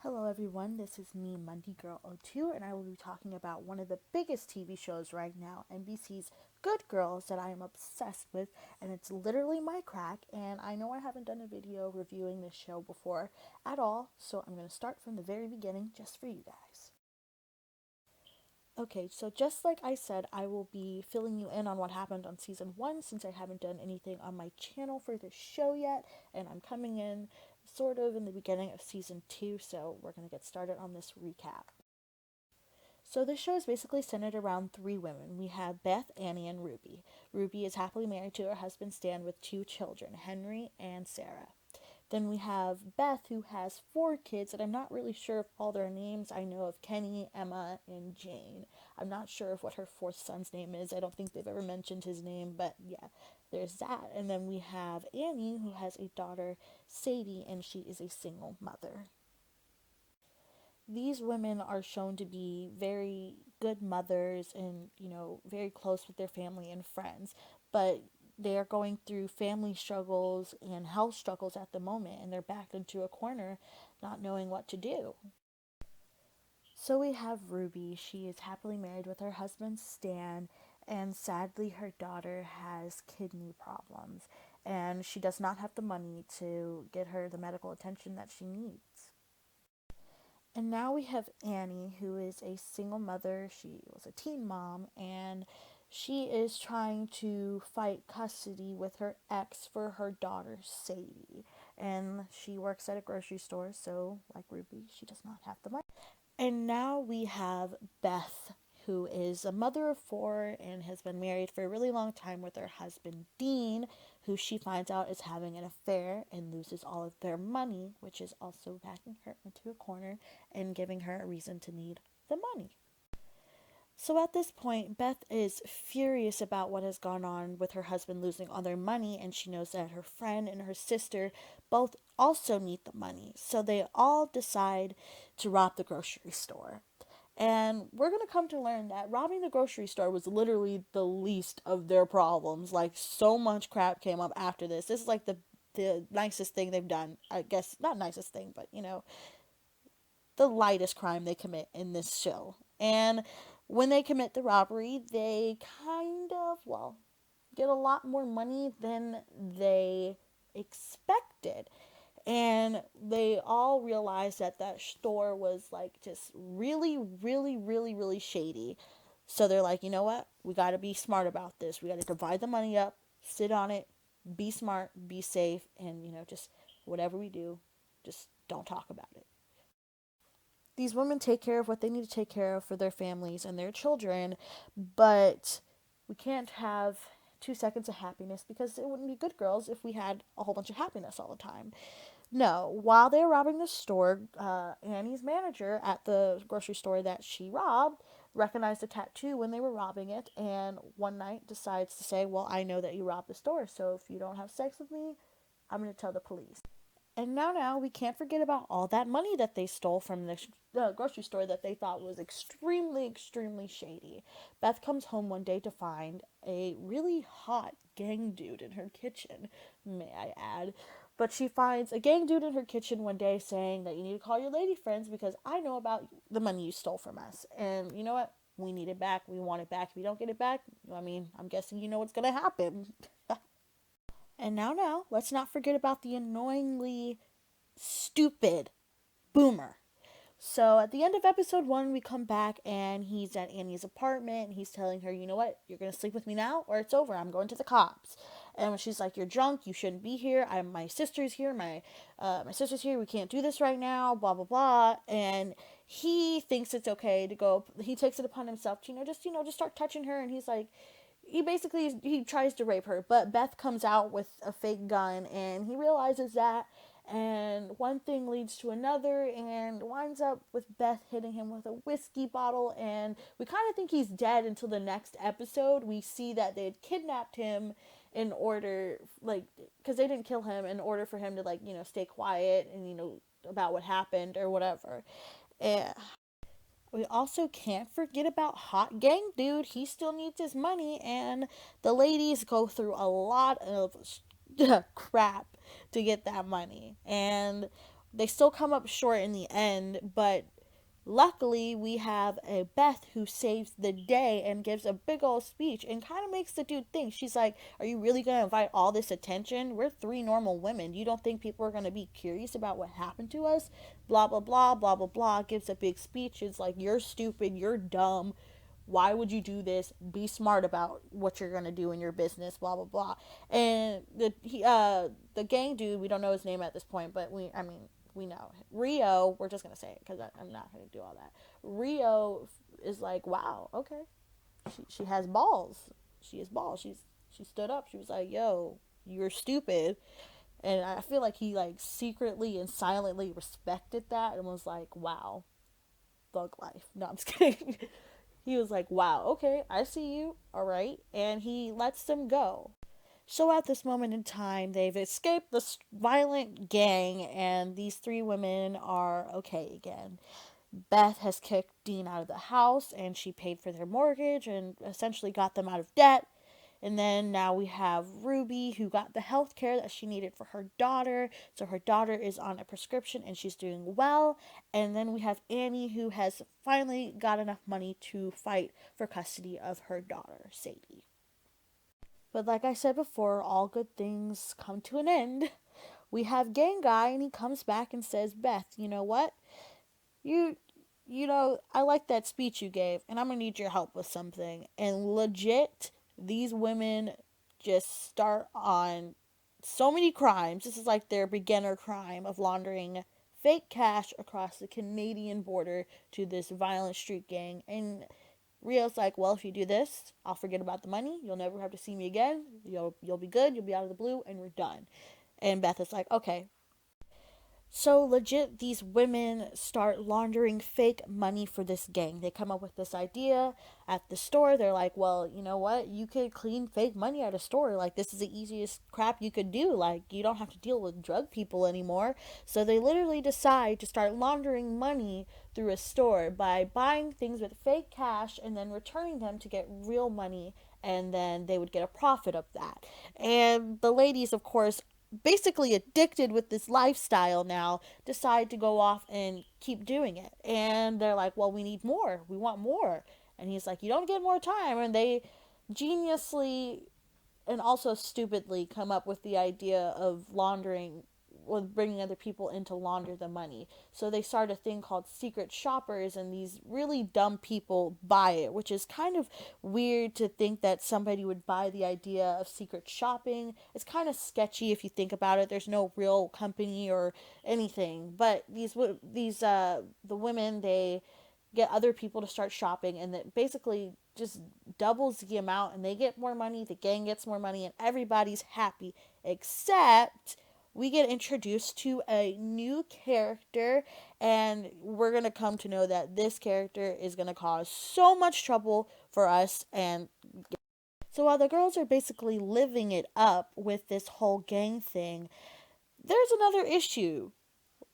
Hello everyone, this is me, Monday Girl 02, and I will be talking about one of the biggest TV shows right now, NBC's Good Girls, that I am obsessed with, and it's literally my crack, and I know I haven't done a video reviewing this show before at all, so I'm going to start from the very beginning just for you guys. Okay, so just like I said, I will be filling you in on what happened on season 1 since I haven't done anything on my channel for this show yet, and I'm coming in sort of in the beginning of season 2, so we're going to get started on this recap. So this show is basically centered around three women. We have Beth, Annie, and Ruby. Ruby is happily married to her husband Stan with two children, Henry and Sarah. Then we have Beth, who has four kids, and I'm not really sure of all their names. I know of Kenny, Emma, and Jane. I'm not sure of what her fourth son's name is. I don't think they've ever mentioned his name, but yeah, there's that. And then we have Annie, who has a daughter, Sadie, and she is a single mother. These women are shown to be very good mothers and, very close with their family and friends, but they are going through family struggles and health struggles at the moment, and they're backed into a corner not knowing what to do. So we have Ruby. She is happily married with her husband Stan, and sadly her daughter has kidney problems, and she does not have the money to get her the medical attention that she needs. And now we have Annie, who is a single mother. She was a teen mom, and she is trying to fight custody with her ex for her daughter, Sadie. And she works at a grocery store, so, like Ruby, she does not have the money. And now we have Beth, who is a mother of four and has been married for a really long time with her husband, Dean, who she finds out is having an affair and loses all of their money, which is also backing her into a corner and giving her a reason to need the money. So at this point, Beth is furious about what has gone on with her husband losing all their money, and she knows that her friend and her sister both also need the money. So they all decide to rob the grocery store. And we're going to come to learn that robbing the grocery store was literally the least of their problems. Like, so much crap came up after this. This is like the nicest thing they've done. I guess, not nicest thing, but the lightest crime they commit in this show. And when they commit the robbery, they kind of, well, get a lot more money than they expected. And they all realize that that store was like just really, really, really, really shady. So they're like, you know what? We got to be smart about this. We got to divide the money up, sit on it, be smart, be safe, and, just whatever we do, just don't talk about it. These women take care of what they need to take care of for their families and their children, but we can't have 2 seconds of happiness because it wouldn't be good girls if we had a whole bunch of happiness all the time. No, while they're robbing the store, Annie's manager at the grocery store that she robbed recognized a tattoo when they were robbing it, and one night decides to say, well, I know that you robbed the store, so if you don't have sex with me, I'm going to tell the police. And now we can't forget about all that money that they stole from the grocery store that they thought was extremely, extremely shady. Beth comes home one day to find a really hot gang dude in her kitchen, may I add. But she finds a gang dude in her kitchen one day saying that you need to call your lady friends because I know about the money you stole from us. And you know what? We need it back. We want it back. If you don't get it back, I'm guessing you know what's going to happen. And now, let's not forget about the annoyingly stupid Boomer. So at the end of episode 1, we come back and he's at Annie's apartment and he's telling her, you know what, you're going to sleep with me now or it's over. I'm going to the cops. And when she's like, you're drunk, you shouldn't be here. My sister's here. My sister's here. We can't do this right now. Blah blah blah. And he thinks it's okay to go. He takes it upon himself to just start touching her. And he's like, he tries to rape her, but Beth comes out with a fake gun and he realizes that, and one thing leads to another and winds up with Beth hitting him with a whiskey bottle, and we kind of think he's dead until the next episode. We see that they had kidnapped him in order, like, because they didn't kill him, in order for him to, like, stay quiet and about what happened or whatever. And we also can't forget about Hot Gang Dude. He still needs his money, and the ladies go through a lot of crap to get that money. And They still come up short in the end, but luckily we have a Beth who saves the day and gives a big old speech and kind of makes the dude think. She's like, are you really going to invite all this attention? We're three normal women. You don't think people are going to be curious about what happened to us? Blah blah blah blah blah blah. Gives a big speech. It's like, you're stupid, you're dumb, why would you do this? Be smart about what you're gonna do in your business. Blah blah blah. And the gang dude, we don't know his name at this point, but we know Rio. We're just gonna say it because I'm not gonna do all that. Rio is like, wow, okay, she has balls. She has balls. She stood up. She was like, yo, you're stupid. And I feel like he like secretly and silently respected that and was like, wow, thug life. No, I'm just kidding. He was like, wow, okay, I see you, all right. And he lets them go. So at this moment in time, they've escaped this violent gang, and these three women are okay again. Beth has kicked Dean out of the house, and she paid for their mortgage and essentially got them out of debt. And then now we have Ruby, who got the health care that she needed for her daughter. So her daughter is on a prescription and she's doing well. And then we have Annie, who has finally got enough money to fight for custody of her daughter, Sadie. But like I said before, all good things come to an end. We have Gang Guy, and he comes back and says, Beth, you know what? You I like that speech you gave, and I'm gonna need your help with something. And legit, these women just start on so many crimes. This is like their beginner crime of laundering fake cash across the Canadian border to this violent street gang. And Rio's like, well, if you do this, I'll forget about the money. You'll never have to see me again. You'll be good. You'll be out of the blue, and we're done. And Beth is like, okay, so legit, these women start laundering fake money for this gang. They come up with this idea at the store. They're like, well, you know what? You could clean fake money at a store. Like, this is the easiest crap you could do. Like, you don't have to deal with drug people anymore. So they literally decide to start laundering money through a store by buying things with fake cash and then returning them to get real money. And then they would get a profit of that. And the ladies, of course, basically addicted with this lifestyle now, decide to go off and keep doing it. And they're like, well, we need more. We want more. And he's like, you don't get more time. And they geniusly and also stupidly come up with the idea of laundering, with bringing other people in to launder the money. So they start a thing called secret shoppers, and these really dumb people buy it, which is kind of weird to think that somebody would buy the idea of secret shopping. It's kind of sketchy if you think about it. There's no real company or anything, but the women, they get other people to start shopping, and that basically just doubles the amount, and they get more money, the gang gets more money, and everybody's happy, except we get introduced to a new character, and we're going to come to know that this character is going to cause so much trouble for us. And so while the girls are basically living it up with this whole gang thing, there's another issue.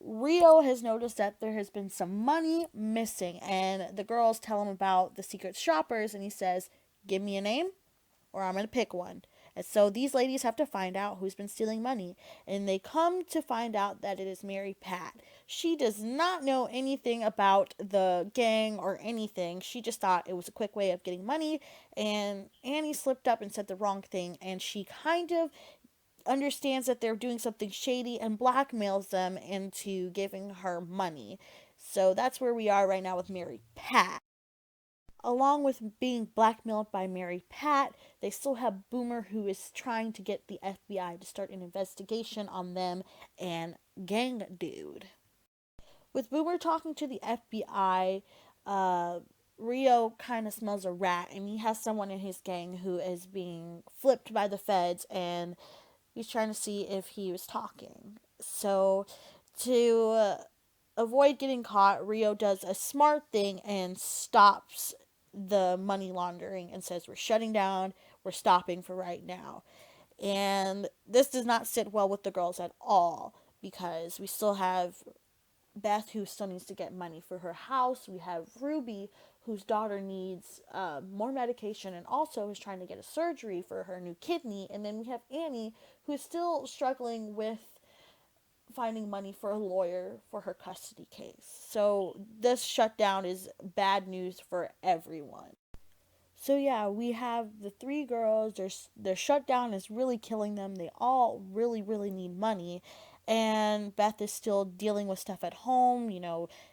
Rio has noticed that there has been some money missing, and the girls tell him about the secret shoppers, and he says, give me a name or I'm going to pick one. And so these ladies have to find out who's been stealing money, and they come to find out that it is Mary Pat. She does not know anything about the gang or anything. She just thought it was a quick way of getting money, and Annie slipped up and said the wrong thing, and she kind of understands that they're doing something shady and blackmails them into giving her money. So that's where we are right now with Mary Pat. Along with being blackmailed by Mary Pat, they still have Boomer, who is trying to get the FBI to start an investigation on them and Gang Dude. With Boomer talking to the FBI, Rio kind of smells a rat, and he has someone in his gang who is being flipped by the feds, and he's trying to see if he was talking. So, to avoid getting caught, Rio does a smart thing and stops the money laundering and says, we're shutting down, we're stopping for right now. And this does not sit well with the girls at all, because we still have Beth, who still needs to get money for her house. We have Ruby, whose daughter needs more medication and also is trying to get a surgery for her new kidney. And then we have Annie, who's still struggling with finding money for a lawyer for her custody case. So this shutdown is bad news for everyone. So yeah, we have the three girls. Their shutdown is really killing them. They all really need money, and Beth is still dealing with stuff at home.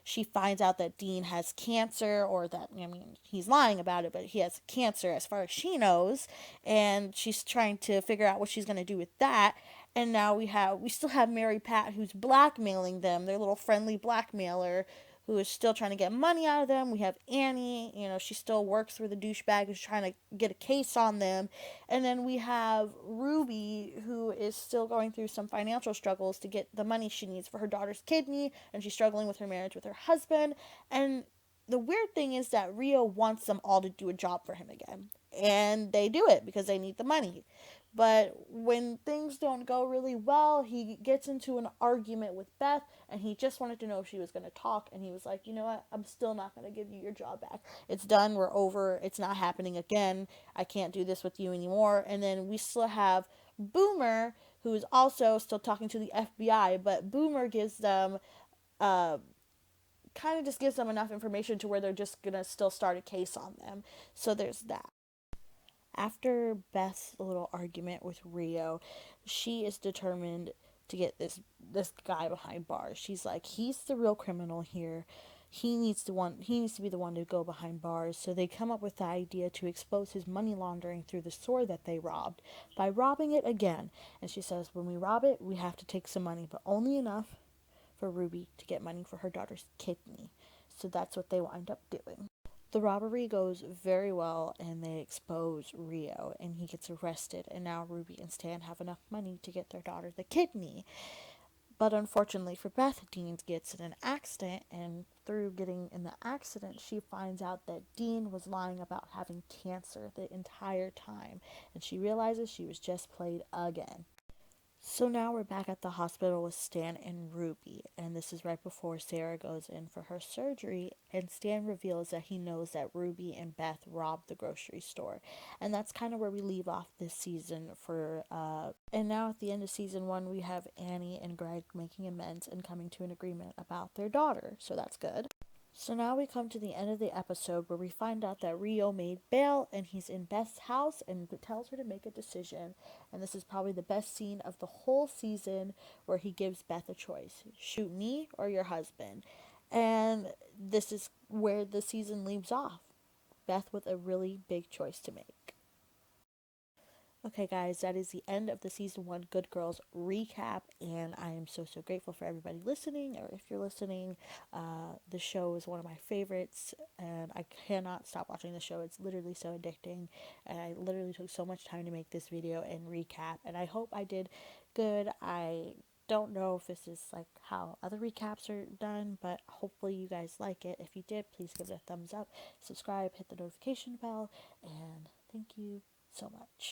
She finds out that Dean has cancer, or that, I mean, he's lying about it, but he has cancer as far as she knows, and she's trying to figure out what she's gonna do with that. And now we still have Mary Pat, who's blackmailing them, their little friendly blackmailer, who is still trying to get money out of them. We have Annie, she still works for the douchebag who's trying to get a case on them. And then we have Ruby, who is still going through some financial struggles to get the money she needs for her daughter's kidney, and she's struggling with her marriage with her husband. And the weird thing is that Rio wants them all to do a job for him again. And they do it because they need the money. But when things don't go really well, he gets into an argument with Beth, and he just wanted to know if she was going to talk. And he was like, you know what? I'm still not going to give you your job back. It's done. We're over. It's not happening again. I can't do this with you anymore. And then we still have Boomer, who is also still talking to the FBI, but Boomer gives them uh, kind of just gives them enough information to where they're just gonna still start a case on them. So there's that. After Beth's little argument with Rio, she is determined to get this guy behind bars. She's like, he's the real criminal here. He needs to be the one to go behind bars. So they come up with the idea to expose his money laundering through the store that they robbed by robbing it again. And she says, when we rob it, we have to take some money, but only enough for Ruby to get money for her daughter's kidney. So that's what they wind up doing. The robbery goes very well, and they expose Rio, and he gets arrested. And now Ruby and Stan have enough money to get their daughter the kidney. But unfortunately for Beth, Dean gets in an accident, and through getting in the accident, she finds out that Dean was lying about having cancer the entire time, and she realizes she was just played again. So now we're back at the hospital with Stan and Ruby, and this is right before Sarah goes in for her surgery, and Stan reveals that he knows that Ruby and Beth robbed the grocery store. And that's kind of where we leave off this season and now at the end of season 1, we have Annie and Greg making amends and coming to an agreement about their daughter, so that's good. So now we come to the end of the episode where we find out that Rio made bail, and he's in Beth's house and tells her to make a decision. And this is probably the best scene of the whole season, where he gives Beth a choice: shoot me or your husband. And this is where the season leaves off. Beth with a really big choice to make. Okay, guys, that is the end of the season 1 Good Girls recap, and I am so grateful for everybody listening. Or if you're listening, the show is one of my favorites, and I cannot stop watching the show. It's literally so addicting, and I literally took so much time to make this video and recap, and I hope I did good. I don't know if this is like how other recaps are done, but hopefully you guys like it. If you did, please give it a thumbs up, subscribe, hit the notification bell, and thank you so much.